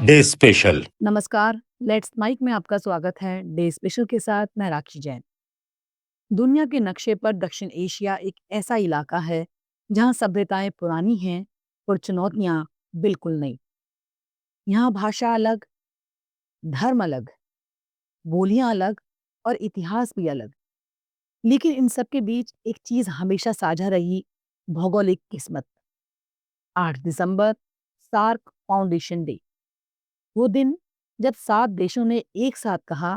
Day special. नमस्कार। Let's mic में आपका स्वागत है। डे स्पेशल के साथ मैं राखी जैन। दुनिया के नक्शे पर दक्षिण एशिया एक ऐसा इलाका है जहां सभ्यताएं पुरानी हैं और चुनौतियां बिल्कुल नई। यहाँ भाषा अलग, धर्म अलग, बोलियां अलग और इतिहास भी अलग। लेकिन इन सब के बीच एक चीज हमेशा साझा रही, भौगोलिक किस्मत। 8 दिसंबर, सार्क फाउंडेशन डे। वो दिन जब 7 देशों ने एक साथ कहा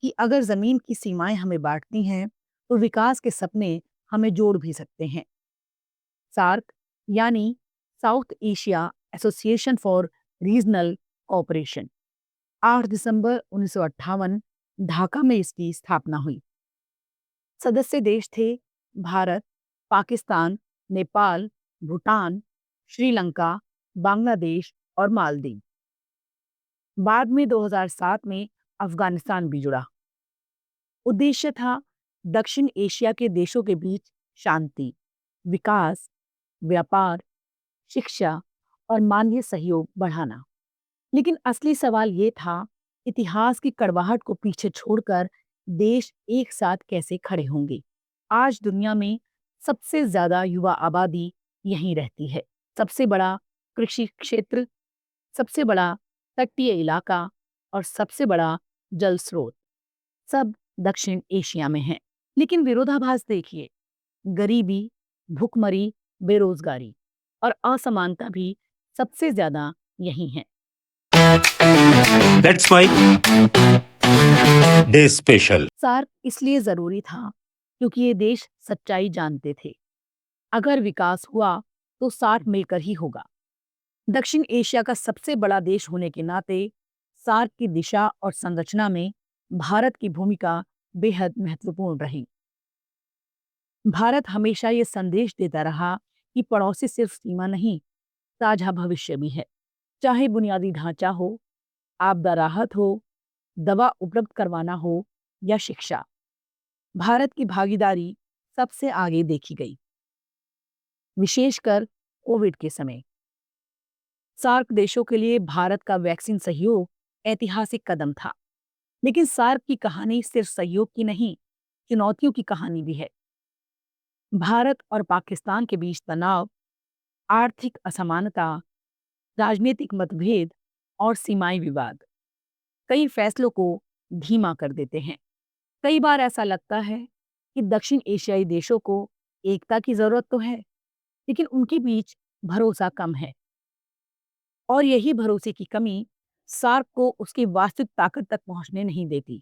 कि अगर जमीन की सीमाएं हमें बांटती हैं तो विकास के सपने हमें जोड़ भी सकते हैं। सार्क यानी south Asia association for regional cooperation. 8 दिसंबर 1958 ढाका में इसकी स्थापना हुई। सदस्य देश थे भारत, पाकिस्तान, नेपाल, भूटान, श्रीलंका, बांग्लादेश और मालदीव। बाद में 2007 में अफगानिस्तान भी जुड़ा। उद्देश्य था दक्षिण एशिया के देशों के बीच शांति, विकास, व्यापार, शिक्षा और मानवीय सहयोग बढ़ाना। लेकिन असली सवाल ये था, इतिहास की कड़वाहट को पीछे छोड़कर देश एक साथ कैसे खड़े होंगे। आज दुनिया में सबसे ज्यादा युवा आबादी यहीं रहती है। सबसे बड़ा कृषि क्षेत्र, सबसे बड़ा तटीय इलाका और सबसे बड़ा जल स्रोत सब दक्षिण एशिया में हैं। लेकिन विरोधाभास देखिए, गरीबी, भुखमरी, बेरोजगारी और असमानता भी सबसे ज्यादा यही है। That's my day special. SAARC इसलिए जरूरी था क्योंकि ये देश सच्चाई जानते थे। अगर विकास हुआ तो साथ मिलकर ही होगा। दक्षिण एशिया का सबसे बड़ा देश होने के नाते सार्क की दिशा और संरचना में भारत की भूमिका बेहद महत्वपूर्ण रही। भारत हमेशा ये संदेश देता रहा कि पड़ोसी सिर्फ सीमा नहीं, साझा भविष्य भी है। चाहे बुनियादी ढांचा हो, आपदा राहत हो, दवा उपलब्ध करवाना हो या शिक्षा, भारत की भागीदारी सबसे आगे देखी गई। विशेषकर कोविड के समय सार्क देशों के लिए भारत का वैक्सीन सहयोग ऐतिहासिक कदम था। लेकिन सार्क की कहानी सिर्फ सहयोग की नहीं, चुनौतियों की कहानी भी है। भारत और पाकिस्तान के बीच तनाव, आर्थिक असमानता, राजनीतिक मतभेद और सीमाई विवाद कई फैसलों को धीमा कर देते हैं। कई बार ऐसा लगता है कि दक्षिण एशियाई देशों को एकता की जरूरत तो है, लेकिन उनके बीच भरोसा कम है। और यही भरोसे की कमी सार्क को उसकी वास्तविक ताकत तक पहुंचने नहीं देती।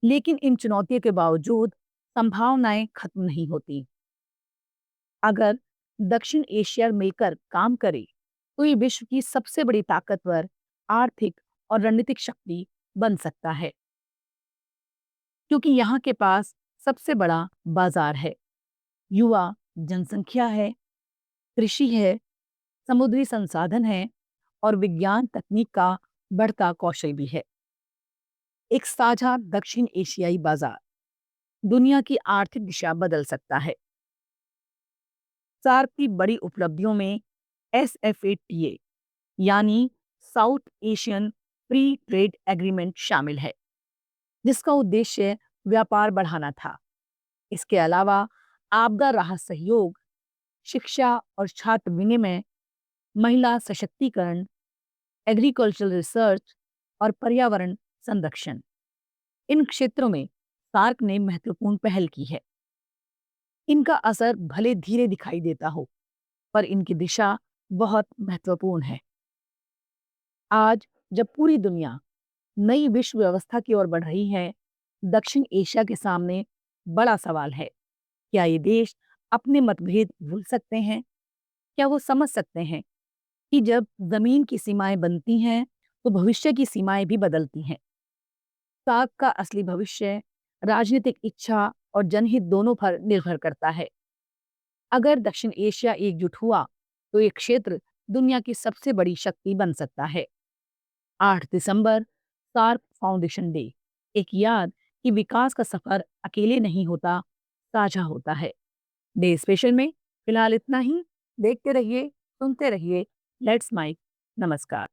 लेकिन इन चुनौतियों के बावजूद संभावनाएं खत्म नहीं होती। अगर दक्षिण एशिया मिलकर काम करे तो ये विश्व की सबसे बड़ी ताकतवर आर्थिक और रणनीतिक शक्ति बन सकता है, क्योंकि यहाँ के पास सबसे बड़ा बाजार है, युवा जनसंख्या है, कृषि है, समुद्री संसाधन है और विज्ञान तकनीक का बढ़ता कौशल भी है। एक साझा दक्षिण एशियाई बाजार दुनिया की आर्थिक दिशा बदल सकता है। सार्क की बड़ी उपलब्धियों में SFATA यानी south Asian free trade agreement शामिल है, जिसका उद्देश्य व्यापार बढ़ाना था। इसके अलावा आपदा राहत सहयोग, शिक्षा और छात्र विनिमय, महिला सशक्तिकरण, एग्रीकल्चरल रिसर्च और पर्यावरण संरक्षण, इन क्षेत्रों में सार्क ने महत्वपूर्ण पहल की है। इनका असर भले धीरे दिखाई देता हो, पर इनकी दिशा बहुत महत्वपूर्ण है। आज जब पूरी दुनिया नई विश्व व्यवस्था की ओर बढ़ रही है, दक्षिण एशिया के सामने बड़ा सवाल है, क्या ये देश अपने मतभेद भूल सकते हैं? क्या वो समझ सकते हैं कि जब जमीन की सीमाएं बनती हैं तो भविष्य की सीमाएं भी बदलती हैं? सार्क का असली भविष्य राजनीतिक इच्छा और जनहित दोनों पर निर्भर करता है। अगर दक्षिण एशिया एकजुट हुआ तो ये क्षेत्र दुनिया की सबसे बड़ी शक्ति बन सकता है। 8 दिसंबर, सार्क फाउंडेशन डे, एक याद कि विकास का सफर अकेले नहीं होता, साझा होता है। डे स्पेशल में फिलहाल इतना ही। देखते रहिए, सुनते रहिए लेट्स माइक। नमस्कार।